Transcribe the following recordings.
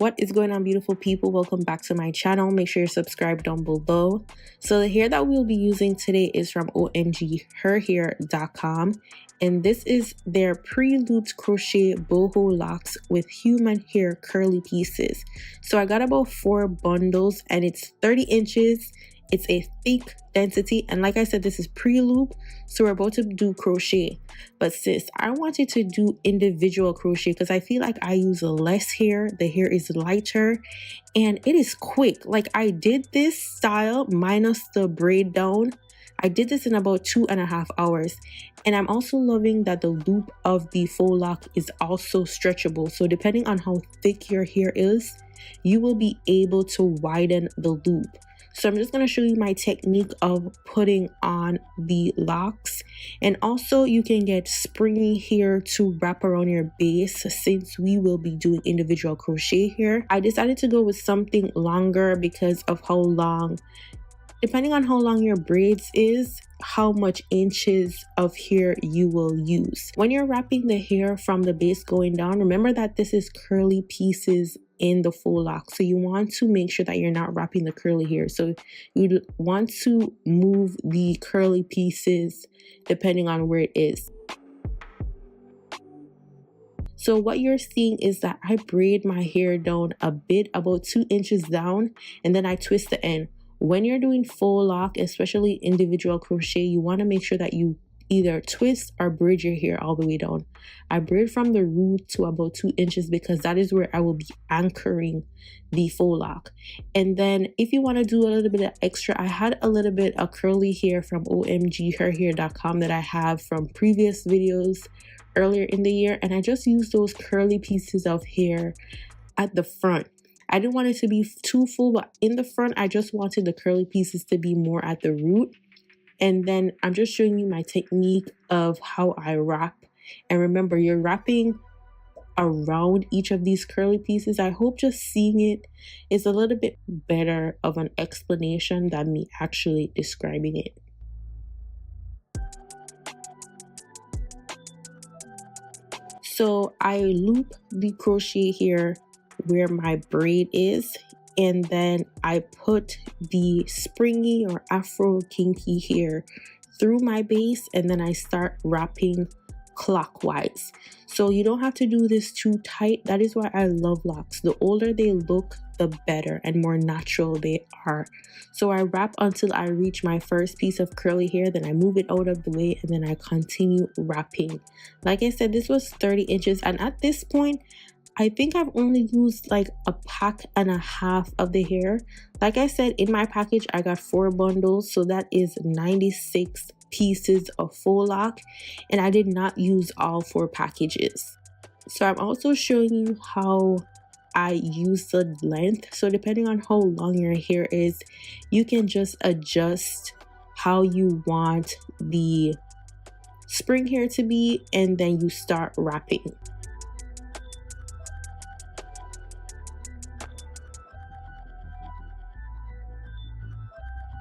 What is going on, beautiful people? Welcome back to my channel. Make sure you're subscribed down below. So the hair that we'll be using today is from OMGHerHair.com, and this is their pre-looped crochet boho locks with human hair curly pieces. So I got about 4 bundles and it's 30 inches. It's a thick density, and like I said, this is pre-loop, so we're about to do crochet. But sis, I wanted to do individual crochet because I feel like I use less hair, the hair is lighter, and it is quick. Like, I did this style minus the braid down. I did this in about 2.5 hours, and I'm also loving that the loop of the faux lock is also stretchable. So depending on how thick your hair is, you will be able to widen the loop. So I'm just going to show you my technique of putting on the locks, and also you can get springy hair to wrap around your base since we will be doing individual crochet here. I decided to go with something longer because of how long, depending on how long your braids is, how much inches of hair you will use. When you're wrapping the hair from the base going down, remember that this is curly pieces in the faux lock, so you want to make sure that you're not wrapping the curly hair. So you want to move the curly pieces depending on where it is. So what you're seeing is that I braid my hair down a bit, about 2 inches down, and then I twist the end. When you're doing faux lock, especially individual crochet, you want to make sure that you either twist or braid your hair all the way down. I braid from the root to about 2 inches because that is where I will be anchoring the faux lock. And then if you want to do a little bit of extra, I had a little bit of curly hair from OMGHerHair.com that I have from previous videos earlier in the year, and I just used those curly pieces of hair at the front. I didn't want it to be too full, but in the front I just wanted the curly pieces to be more at the root. And then I'm just showing you my technique of how I wrap. And remember, you're wrapping around each of these curly pieces. I hope just seeing it is a little bit better of an explanation than me actually describing it. So I loop the crochet here where my braid is, and then I put the springy or afro kinky hair through my base, and then I start wrapping clockwise. So you don't have to do this too tight. That is why I love locks. The older they look, the better and more natural they are. So I wrap until I reach my first piece of curly hair, then I move it out of the way, and then I continue wrapping. Like I said, this was 30 inches, and at this point I think I've only used like a pack and a half of the hair. Like I said, in my package I got 4 bundles, so that is 96 pieces of faux lock, and I did not use all 4 packages. So I'm also showing you how I use the length. So depending on how long your hair is, you can just adjust how you want the spring hair to be, and then you start wrapping.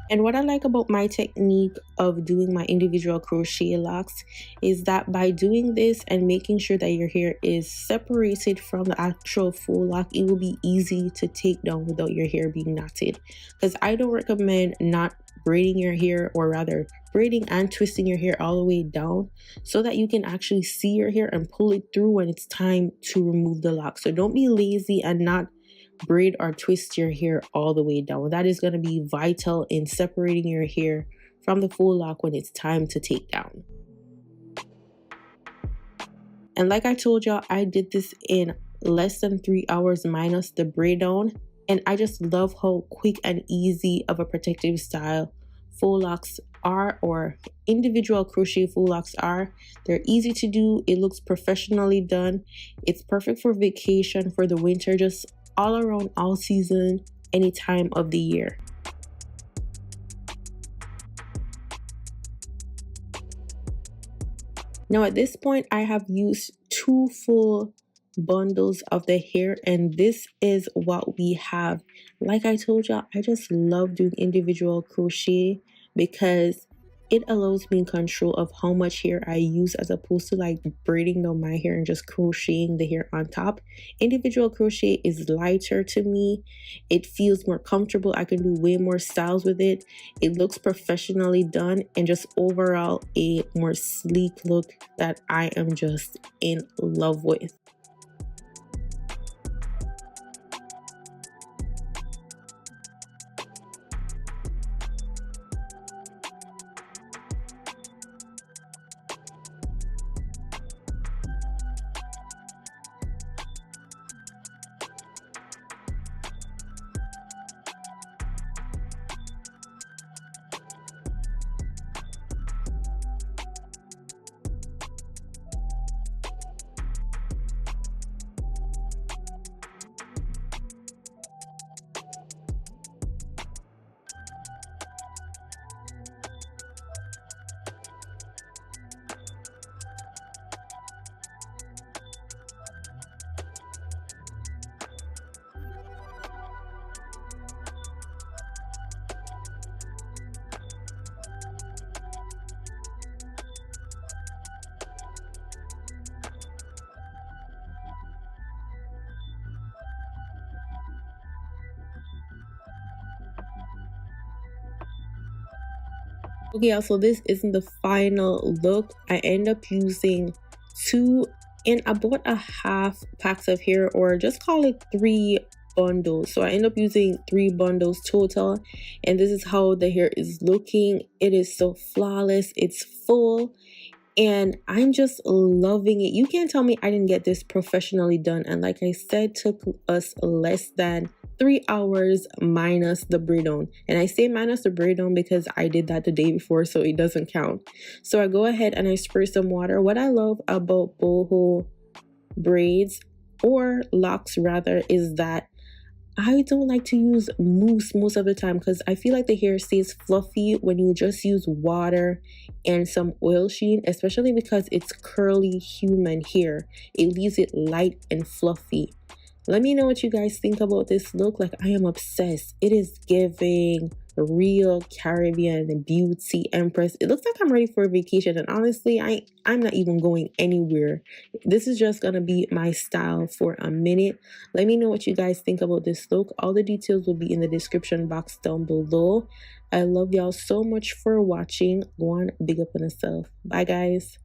And what I like about my technique of doing my individual crochet locks is that by doing this and making sure that your hair is separated from the actual faux lock, it will be easy to take down without your hair being knotted. Because I don't recommend not braiding your hair, or rather braiding and twisting your hair all the way down, so that you can actually see your hair and pull it through when it's time to remove the lock. So don't be lazy and not braid or twist your hair all the way down. That is going to be vital in separating your hair from the faux lock when it's time to take down. And like I told y'all, I did this in less than 3 hours minus the braid down, and I just love how quick and easy of a protective style faux locks are, or individual crochet faux locks are. They're easy to do, it looks professionally done, it's perfect for vacation, for the winter, just all around, all season, any time of the year. Now at this point I have used 2 full bundles of the hair, and this is what we have. Like I told y'all, I just love doing individual crochet because it allows me control of how much hair I use, as opposed to like braiding down my hair and just crocheting the hair on top. Individual crochet is lighter to me. It feels more comfortable. I can do way more styles with it. It looks professionally done, and just overall a more sleek look that I am just in love with. Okay, so this isn't the final look. I end up using 2 and about a half packs of hair, or just call it 3 bundles. So I end up using 3 bundles total, and this is how the hair is looking. It is so flawless, it's full, and I'm just loving it. You can't tell me I didn't get this professionally done. And like I said, took us less than 3 hours minus the braid on. And I say minus the braid on because I did that the day before, so it doesn't count. So I go ahead and I spray some water. What I love about BOHO braids, or locks rather, is that I don't like to use mousse most of the time, because I feel like the hair stays fluffy when you just use water and some oil sheen, especially because it's curly human hair. It leaves it light and fluffy. Let me know what you guys think about this look. Like, I am obsessed. It is giving real Caribbean beauty empress. It looks like I'm ready for a vacation, and honestly, I'm not even going anywhere. This is just gonna be my style for a minute. Let me know what you guys think about this look. All the details will be in the description box down below. I love y'all so much for watching. Go on, big up on yourself. Bye guys.